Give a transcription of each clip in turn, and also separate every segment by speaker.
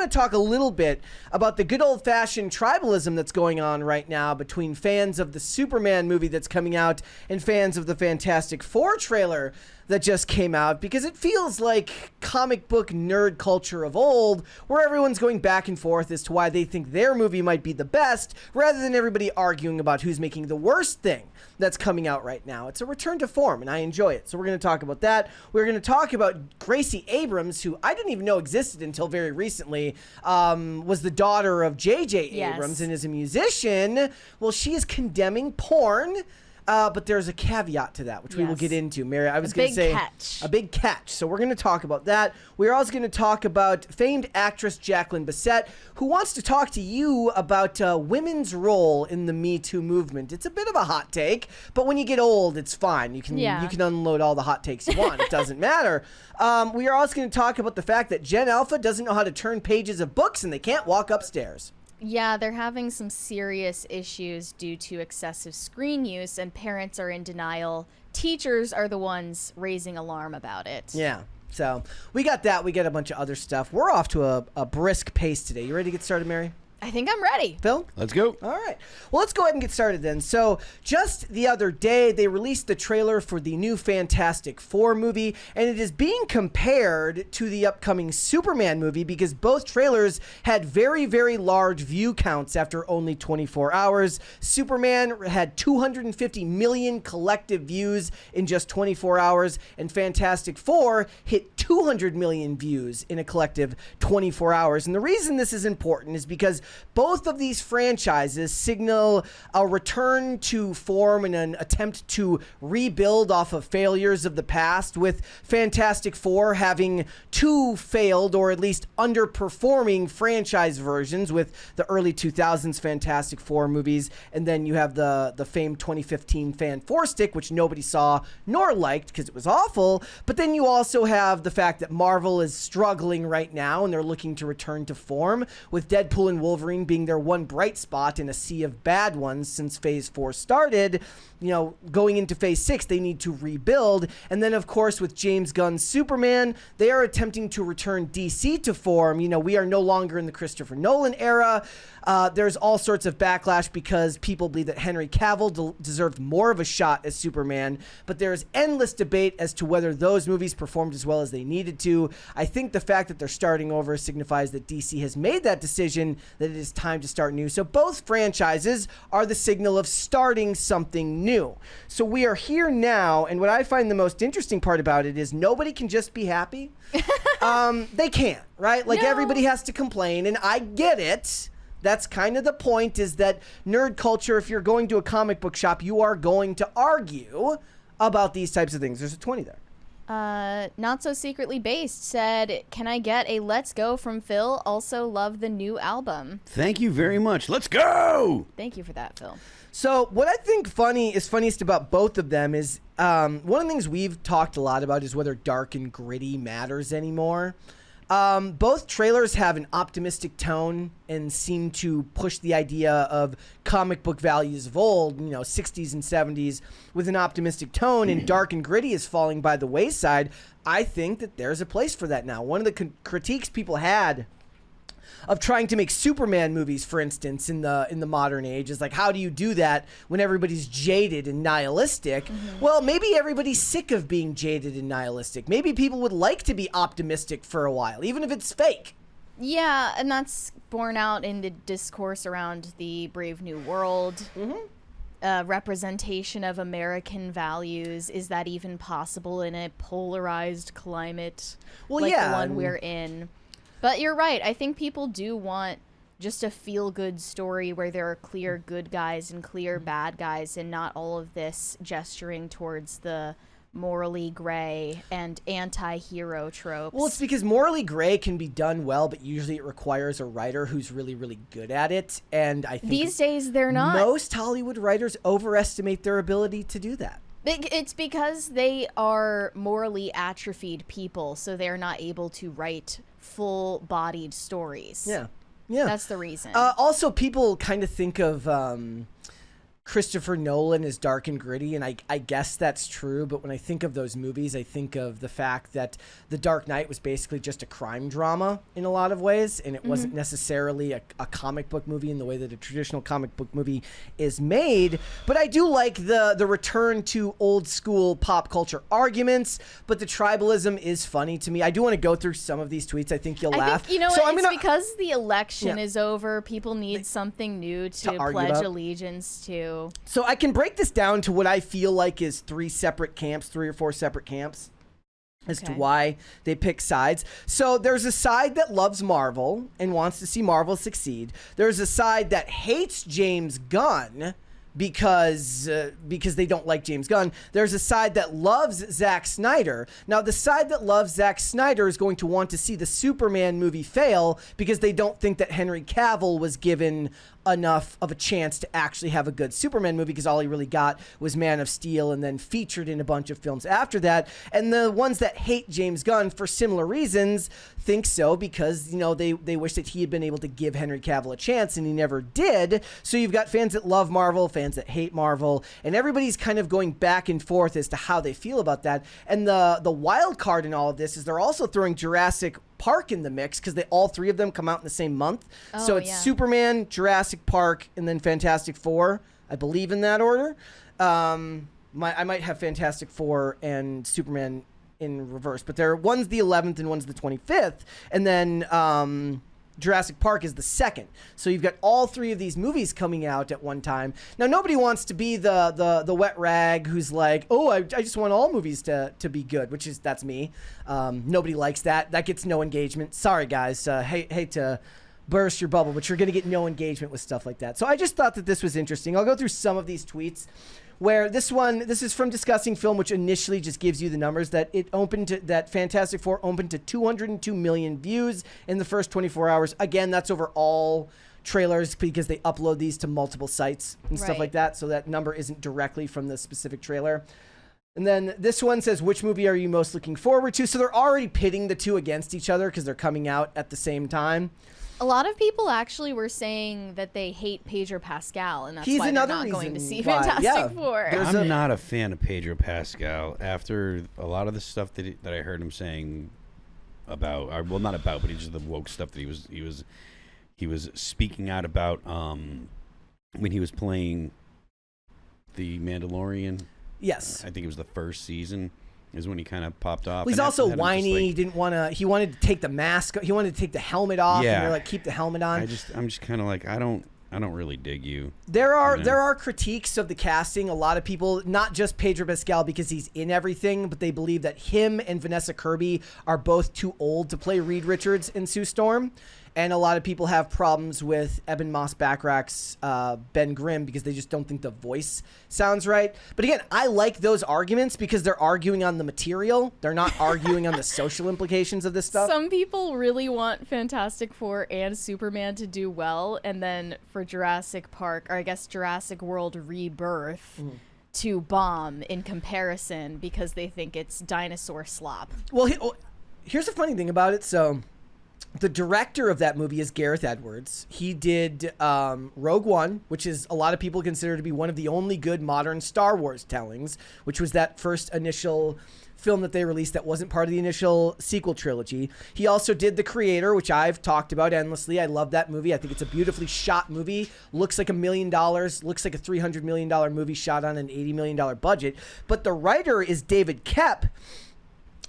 Speaker 1: want to talk a little bit about the good old-fashioned tribalism that's going on right now between fans of the Superman movie that's coming out and fans of the Fantastic Four trailer that just came out, because it feels like comic book nerd culture of old, where everyone's going back and forth as to why they think their movie might be the best, rather than everybody arguing about who's making the worst thing that's coming out right now. It's a return to form, and I enjoy it. So we're going to talk about that. We're going to talk about Gracie Abrams, who I didn't even know existed until very recently, was the daughter of J.J. Abrams and is a musician. Well, she is condemning porn. But there's a caveat to that, which we will get into. Mary, I was going to say a big catch. So we're going to talk about that. We're also going to talk about famed actress Jacqueline Bisset, who wants to talk to you about women's role in the Me Too movement. It's a bit of a hot take, but when you get old, it's fine. You can unload all the hot takes you want. It doesn't matter. We are also going to talk about the fact that Gen Alpha doesn't know how to turn pages of books and they can't walk upstairs.
Speaker 2: Yeah, they're having some serious issues due to excessive screen use, and parents are in denial. Teachers are the ones raising alarm about it.
Speaker 1: Yeah, so we got that. We got a bunch of other stuff. We're off to a brisk pace today. You ready to get started, Mary?
Speaker 2: I think I'm ready.
Speaker 1: Phil?
Speaker 3: Let's go.
Speaker 1: All right. Well, let's go ahead and get started then. So just the other day, they released the trailer for the new Fantastic Four movie, and it is being compared to the upcoming Superman movie because both trailers had very, very large view counts after only 24 hours. Superman had 250 million collective views in just 24 hours, and Fantastic Four hit 200 million views in a collective 24 hours. And the reason this is important is because both of these franchises signal a return to form and an attempt to rebuild off of failures of the past, with Fantastic Four having two failed or at least underperforming franchise versions with the early 2000s Fantastic Four movies, and then you have the famed 2015 Fan Four Stick, which nobody saw nor liked because it was awful. But then you also have the fact that Marvel is struggling right now and they're looking to return to form, with Deadpool and Wolverine being their one bright spot in a sea of bad ones since Phase 4 started. You know, going into Phase 6, they need to rebuild. And then, of course, with James Gunn's Superman, they are attempting to return DC to form. You know, we are no longer in the Christopher Nolan era. There's all sorts of backlash because people believe that Henry Cavill deserved more of a shot as Superman, but there's endless debate as to whether those movies performed as well as they needed to. I think the fact that they're starting over signifies that DC has made that decision, that it is time to start new. So both franchises are the signal of starting something new. So we are here now, and what I find the most interesting part about it is nobody can just be happy. They can't, right? Like, everybody has to complain, and I get it. That's kind of the point, is that nerd culture, if you're going to a comic book shop, you are going to argue about these types of things. There's a 20 there.
Speaker 2: Not So Secretly Based said, "Can I get a let's go from Phil? Also love the new album."
Speaker 3: Thank you very much. Let's go!
Speaker 2: Thank you for that, Phil.
Speaker 1: So what I think funniest about both of them is one of the things we've talked a lot about is whether dark and gritty matters anymore. Both trailers have an optimistic tone and seem to push the idea of comic book values of old, 60s and 70s, with an optimistic tone, and dark and gritty is falling by the wayside. I think that there's a place for that now. One of the critiques people had of trying to make Superman movies, for instance, in the modern age, is like, how do you do that when everybody's jaded and nihilistic? Well, maybe everybody's sick of being jaded and nihilistic. Maybe people would like to be optimistic for a while, even if it's fake.
Speaker 2: Yeah, and that's borne out in the discourse around the Brave New World. Representation of American values. Is that even possible in a polarized climate the one we're in? But you're right. I think people do want just a feel-good story where there are clear good guys and clear bad guys, and not all of this gesturing towards the morally gray and anti-hero tropes.
Speaker 1: Well, it's because morally gray can be done well, but usually it requires a writer who's really, really good at it. And I think
Speaker 2: these days they're not.
Speaker 1: Most Hollywood writers overestimate their ability to do that.
Speaker 2: It's because they are morally atrophied people, so they're not able to write full-bodied stories.
Speaker 1: Yeah.
Speaker 2: That's the reason.
Speaker 1: Also, people kind of think of Christopher Nolan is dark and gritty, and I guess that's true, but when I think of those movies, I think of the fact that The Dark Knight was basically just a crime drama in a lot of ways, and it wasn't necessarily a comic book movie in the way that a traditional comic book movie is made. But I do like the return to old school pop culture arguments, but the tribalism is funny to me. I do want to go through some of these tweets. I think you'll laugh.
Speaker 2: Think, it's because the election is over, people need something new to pledge allegiance to.
Speaker 1: So I can break this down to what I feel like is three or four separate camps as to why they pick sides. So there's a side that loves Marvel and wants to see Marvel succeed. There's a side that hates James Gunn because they don't like James Gunn. There's a side that loves Zack Snyder. Now, the side that loves Zack Snyder is going to want to see the Superman movie fail because they don't think that Henry Cavill was given enough of a chance to actually have a good Superman movie, because all he really got was Man of Steel and then featured in a bunch of films after that. And the ones that hate James Gunn for similar reasons think so because, they wish that he had been able to give Henry Cavill a chance, and he never did. So you've got fans that love Marvel, fans that hate Marvel, and everybody's kind of going back and forth as to how they feel about that. And the wild card in all of this is they're also throwing Jurassic Park in the mix because all three of them come out in the same month. So it's Superman, Jurassic Park, and then Fantastic Four. I believe in that order. I might have Fantastic Four and Superman in reverse, but one's the 11th and one's the 25th, and then Jurassic Park is the 2nd. So you've got all three of these movies coming out at one time. Now, nobody wants to be the wet rag who's like, I just want all movies to be good, that's me. Nobody likes that. That gets no engagement. Sorry, guys. Hate to burst your bubble, but you're going to get no engagement with stuff like that. So I just thought that this was interesting. I'll go through some of these tweets. Where this is from Discussing Film, which initially just gives you the numbers that Fantastic Four opened to 202 million views in the first 24 hours. Again, that's over all trailers because they upload these to multiple sites and stuff like that. So that number isn't directly from the specific trailer. And then this one says, which movie are you most looking forward to? So they're already pitting the two against each other because they're coming out at the same time.
Speaker 2: A lot of people actually were saying that they hate Pedro Pascal, and that's why they're not going to see Fantastic Four.
Speaker 3: I'm not a fan of Pedro Pascal. After a lot of the stuff that I heard him saying about, not about, but just the woke stuff that he was speaking out about when he was playing the Mandalorian.
Speaker 1: Yes,
Speaker 3: I think it was the first season. Is when he kind of popped off.
Speaker 1: Well, he's also whiny. He wanted to take the mask. He wanted to take the helmet off. Yeah. And they're like, keep the helmet on.
Speaker 3: I'm just kind of like, I don't really dig you.
Speaker 1: There are critiques of the casting. A lot of people, not just Pedro Pascal because he's in everything, but they believe that him and Vanessa Kirby are both too old to play Reed Richards and Sue Storm. And a lot of people have problems with Eben Moss-Backrack's Ben Grimm because they just don't think the voice sounds right. But again, I like those arguments because they're arguing on the material. They're not arguing on the social implications of this stuff.
Speaker 2: Some people really want Fantastic Four and Superman to do well, and then for Jurassic Park, or I guess Jurassic World Rebirth, to bomb in comparison because they think it's dinosaur slop.
Speaker 1: Well, here's the funny thing about it. So the director of that movie is Gareth Edwards. He did Rogue One, which is a lot of people consider to be one of the only good modern Star Wars tellings, which was that first initial film that they released that wasn't part of the initial sequel trilogy. He also did The Creator, which I've talked about endlessly. I love that movie. I think it's a beautifully shot movie. Looks like $1 million. Looks like a $300 million movie shot on an $80 million budget. But the writer is David Koepp.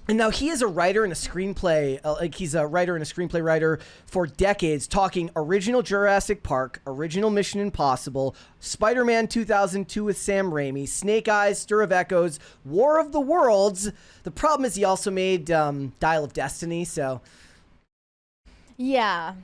Speaker 1: And now he is a writer and a screenplay, he's a writer and a screenplay writer for decades, talking original Jurassic Park, original Mission Impossible, Spider-Man 2002 with Sam Raimi, Snake Eyes, Stir of Echoes, War of the Worlds. The problem is he also made Dial of Destiny, so.
Speaker 2: Yeah.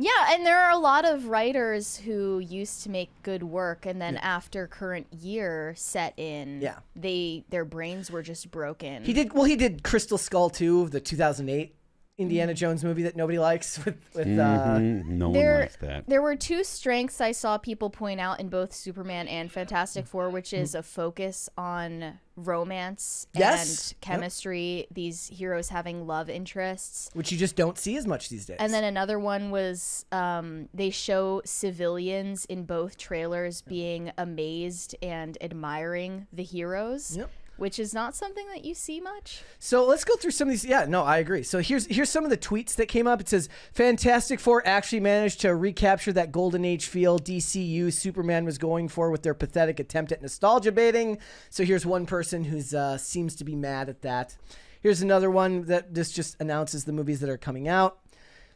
Speaker 2: Yeah, and there are a lot of writers who used to make good work, and then after current year set in, their brains were just broken.
Speaker 1: He did Crystal Skull 2, the 2008 Indiana Jones movie that nobody likes.
Speaker 3: No one likes that.
Speaker 2: There were two strengths I saw people point out in both Superman and Fantastic Four, which is a focus on romance and chemistry, these heroes having love interests.
Speaker 1: Which you just don't see as much these days.
Speaker 2: And then another one was they show civilians in both trailers being amazed and admiring the heroes.
Speaker 1: Yep.
Speaker 2: Which is not something that you see much.
Speaker 1: So let's go through some of these. Yeah, no, I agree. So here's some of the tweets that came up. It says, Fantastic Four actually managed to recapture that golden age feel DCU Superman was going for with their pathetic attempt at nostalgia baiting. So here's one person who seems to be mad at that. Here's another one that this just announces the movies that are coming out.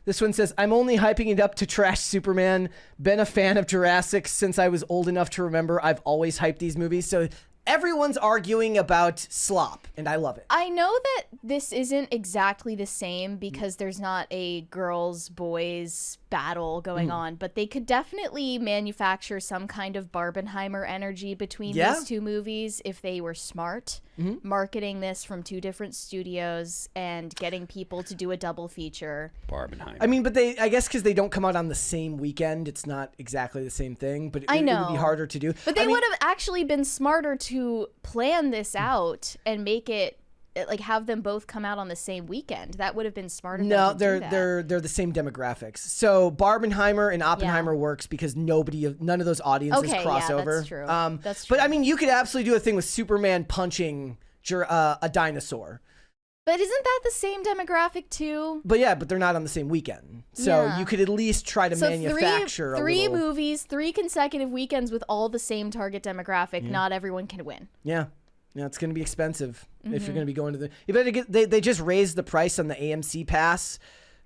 Speaker 1: This one says, I'm only hyping it up to trash Superman. Been a fan of Jurassic since I was old enough to remember. I've always hyped these movies. So everyone's arguing about slop, and I love it.
Speaker 2: I know that this isn't exactly the same because there's not a girls-boys battle going on, but they could definitely manufacture some kind of Barbenheimer energy between these two movies if they were smart, marketing this from two different studios and getting people to do a double feature.
Speaker 3: Barbenheimer.
Speaker 1: I mean, but I guess because they don't come out on the same weekend, it's not exactly the same thing, but it would be harder to do.
Speaker 2: But they would have actually been smarter to plan this out and make it like have them both come out on the same weekend. That would have been smarter.
Speaker 1: No, they're the same demographics. So Barbenheimer and Oppenheimer works because none of those audiences cross over.
Speaker 2: That's true. That's true.
Speaker 1: But I mean, you could absolutely do a thing with Superman punching a dinosaur.
Speaker 2: But isn't that the same demographic too?
Speaker 1: But they're not on the same weekend. So you could at least try to manufacture
Speaker 2: three movies, 3 consecutive weekends with all the same target demographic. Not everyone can win.
Speaker 1: Yeah. Yeah, it's going to be expensive if you're going to be going to you better get. They just raised the price on the AMC pass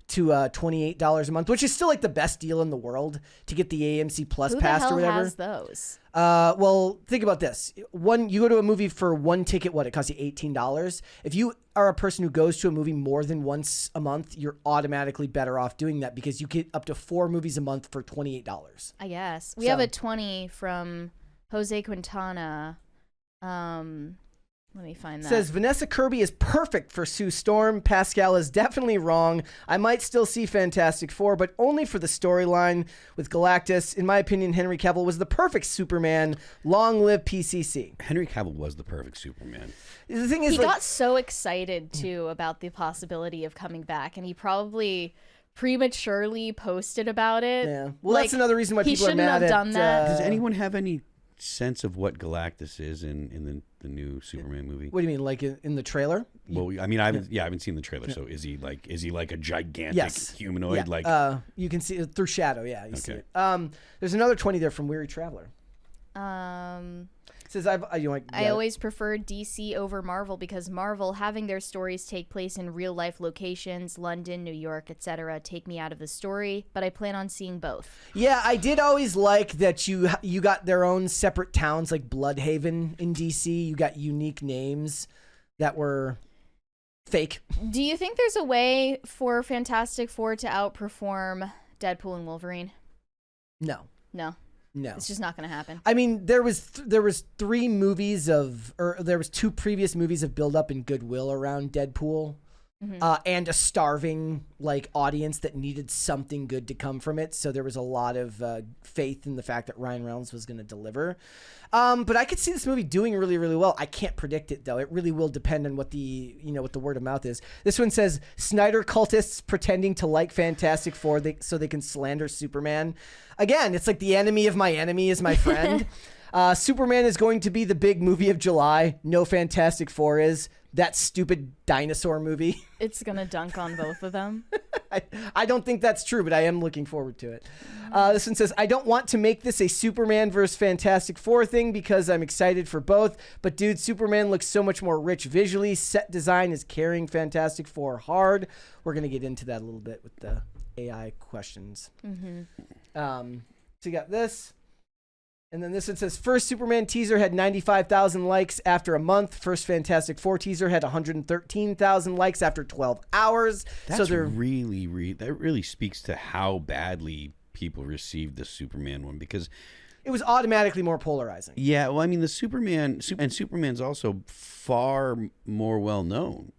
Speaker 1: to $28 a month, which is still like the best deal in the world to get the AMC Plus pass or whatever.
Speaker 2: Who the hell has those?
Speaker 1: Well, think about this. You go to a movie for one ticket, it costs you $18. If you are a person who goes to a movie more than once a month, you're automatically better off doing that because you get up to 4 movies a month for $28.
Speaker 2: I guess. We have a 20 from Jose Quintana. Let me find that.
Speaker 1: Says Vanessa Kirby is perfect for Sue Storm. Pascal is definitely wrong. I might still see Fantastic Four, but only for the storyline with Galactus. In my opinion, Henry Cavill was the perfect Superman. Long live PCC.
Speaker 3: Henry Cavill was the perfect Superman.
Speaker 1: The thing is,
Speaker 2: he got so excited too about the possibility of coming back, and he probably prematurely posted about it.
Speaker 1: Yeah. Well, that's another reason why people are mad at.
Speaker 2: Done that.
Speaker 3: Does anyone have any sense of what Galactus is in the new Superman movie?
Speaker 1: What do you mean, like in the trailer?
Speaker 3: Well, I mean, I haven't seen the trailer. So is he like a gigantic humanoid?
Speaker 1: Yeah.
Speaker 3: Like
Speaker 1: you can see it through shadow. Yeah, you see it. There's another 20 there from Weary Traveler. Says
Speaker 2: I always preferred DC over Marvel because Marvel, having their stories take place in real life locations, London, New York, etc., take me out of the story, but I plan on seeing both.
Speaker 1: Yeah, I did always like that you got their own separate towns like Bloodhaven in DC. You got unique names that were fake.
Speaker 2: Do you think there's a way for Fantastic Four to outperform Deadpool and Wolverine?
Speaker 1: No. No,
Speaker 2: it's just not going to happen.
Speaker 1: I mean, there was 3 movies there was 2 previous movies of build up and goodwill around Deadpool, and a starving audience that needed something good to come from it. So there was a lot of faith in the fact that Ryan Reynolds was going to deliver. But I could see this movie doing really, really well. I can't predict it though. It really will depend on what the word of mouth is. This one says Snyder cultists pretending to like Fantastic Four so they can slander Superman. Again, it's like the enemy of my enemy is my friend. Superman is going to be the big movie of July. No Fantastic Four is. That stupid dinosaur movie.
Speaker 2: It's going to dunk on both of them.
Speaker 1: I don't think that's true, but I am looking forward to it. This one says, I don't want to make this a Superman versus Fantastic Four thing because I'm excited for both. But dude, Superman looks so much more rich visually. Set design is carrying Fantastic Four hard. We're going to get into that a little bit with the AI questions. So you got this. And then this one says, first Superman teaser had 95,000 likes after a month. First Fantastic Four teaser had 113,000 likes after 12 hours.
Speaker 3: That's that really speaks to how badly people received the Superman one because
Speaker 1: it was automatically more polarizing.
Speaker 3: Yeah, well, I mean, the Superman's also far more well known.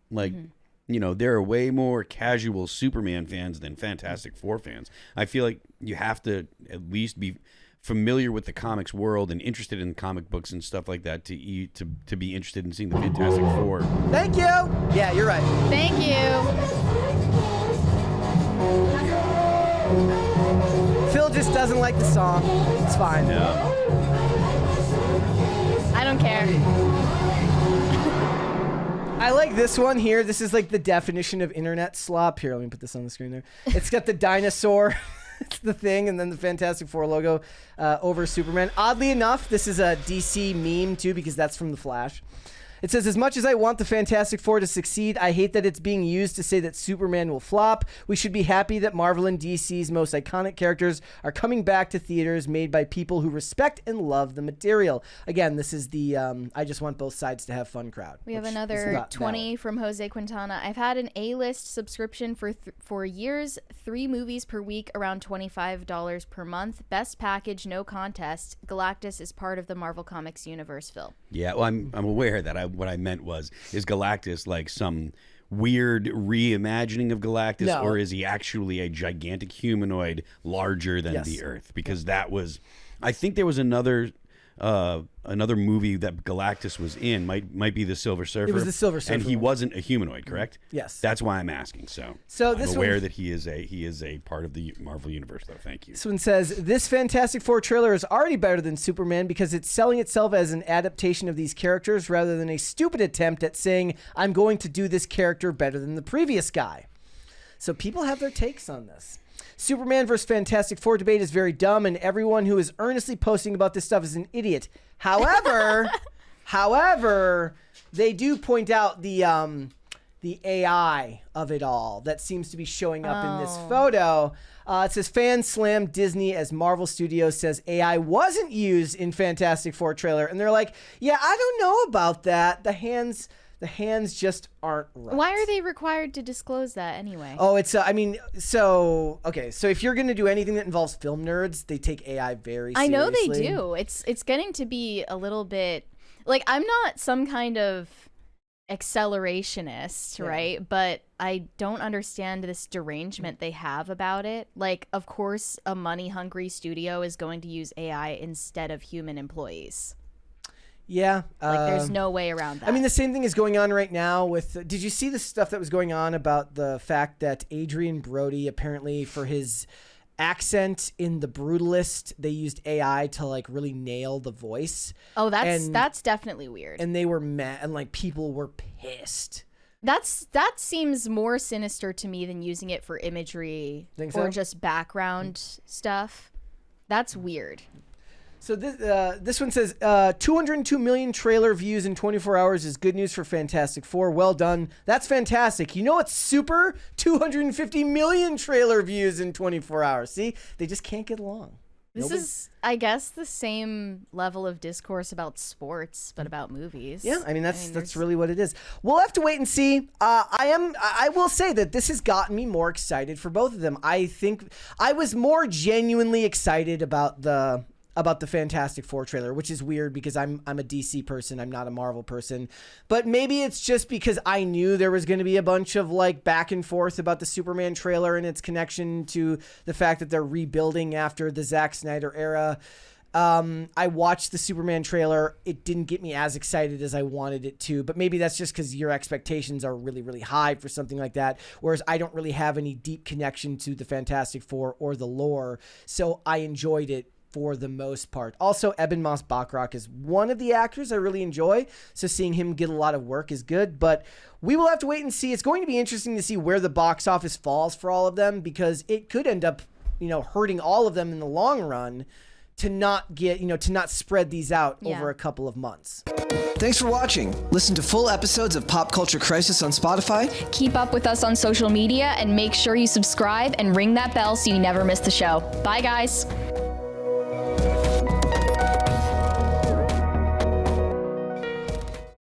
Speaker 3: there are way more casual Superman fans than Fantastic Four fans. I feel like you have to at least be familiar with the comics world and interested in comic books and stuff like that to be interested in seeing the Fantastic Four.
Speaker 1: Thank you. Yeah, you're right.
Speaker 2: Thank you.
Speaker 1: Phil just doesn't like the song. It's fine.
Speaker 3: Yeah.
Speaker 2: I don't care.
Speaker 1: I like this one here. This is like the definition of internet slop. Here, let me put this on the screen there. It's got the dinosaur. It's the thing, and then the Fantastic Four logo over Superman. Oddly enough, this is a DC meme, too, because that's from The Flash. It says, as much as I want the Fantastic Four to succeed, I hate that it's being used to say that Superman will flop. We should be happy that Marvel and DC's most iconic characters are coming back to theaters made by people who respect and love the material. Again, this is the I just want both sides to have fun crowd.
Speaker 2: We have another 20 from Jose Quintana. I've had an A-list subscription for years, 3 movies per week, around $25 per month. Best package, no contest. Galactus is part of the Marvel Comics universe, Phil.
Speaker 3: Yeah, well, I'm aware that what I meant is Galactus like some weird reimagining of Galactus,
Speaker 1: No.
Speaker 3: or is he actually a gigantic humanoid larger than the Earth? Because that was, I think there was another movie that Galactus was in, might be the Silver Surfer.
Speaker 1: It was the Silver Surfer
Speaker 3: and he
Speaker 1: one.
Speaker 3: wasn't a humanoid, correct?
Speaker 1: Yes.
Speaker 3: That's why I'm asking. So
Speaker 1: this
Speaker 3: I'm aware
Speaker 1: one-
Speaker 3: that he is a part of the Marvel universe, though. Thank you.
Speaker 1: This one says, this Fantastic Four trailer is already better than Superman because it's selling itself as an adaptation of these characters rather than a stupid attempt at saying, I'm going to do this character better than the previous guy. So people have their takes on this. Superman versus Fantastic Four debate is very dumb, and everyone who is earnestly posting about this stuff is an idiot. However, they do point out the AI of it all that seems to be showing up in this photo. It says, fans slam Disney as Marvel Studios says AI wasn't used in Fantastic Four trailer. And they're like, yeah, I don't know about that. The hands just aren't right.
Speaker 2: Why are they required to disclose that anyway?
Speaker 1: Oh, it's, so if you're going to do anything that involves film nerds, they take AI very seriously.
Speaker 2: I know they do. It's getting to be a little bit, like, I'm not some kind of accelerationist, right? But I don't understand this derangement they have about it. Like, of course, a money-hungry studio is going to use AI instead of human employees.
Speaker 1: Yeah.
Speaker 2: Like, there's no way around that.
Speaker 1: I mean, the same thing is going on right now with... did you see the stuff that was going on about the fact that Adrian Brody, apparently for his accent in The Brutalist, they used AI to, like, really nail the voice?
Speaker 2: Oh, that's definitely weird.
Speaker 1: And they were mad, and, like, people were pissed.
Speaker 2: That seems more sinister to me than using it for imagery or just background stuff. That's weird.
Speaker 1: So this one says 202 million trailer views in 24 hours is good news for Fantastic Four. Well done. That's fantastic. You know what's super? 250 million trailer views in 24 hours. See? They just can't get along.
Speaker 2: This is, I guess, the same level of discourse about sports, but about movies.
Speaker 1: Yeah, I mean that's really what it is. We'll have to wait and see. I will say that this has gotten me more excited for both of them. I think I was more genuinely excited about the Fantastic Four trailer, which is weird because I'm a DC person. I'm not a Marvel person. But maybe it's just because I knew there was going to be a bunch of like back and forth about the Superman trailer and its connection to the fact that they're rebuilding after the Zack Snyder era. I watched the Superman trailer. It didn't get me as excited as I wanted it to, but maybe that's just because your expectations are really, really high for something like that, whereas I don't really have any deep connection to the Fantastic Four or the lore, so I enjoyed it for the most part. Also, Eben Moss-Bachrach is one of the actors I really enjoy, so seeing him get a lot of work is good, but we will have to wait and see. It's going to be interesting to see where the box office falls for all of them, because it could end up, hurting all of them in the long run to not get, to not spread these out over a couple of months. Thanks for watching. Listen to full episodes of Pop Culture Crisis on Spotify.
Speaker 2: Keep up with us on social media and make sure you subscribe and ring that bell so you never miss the show. Bye, guys.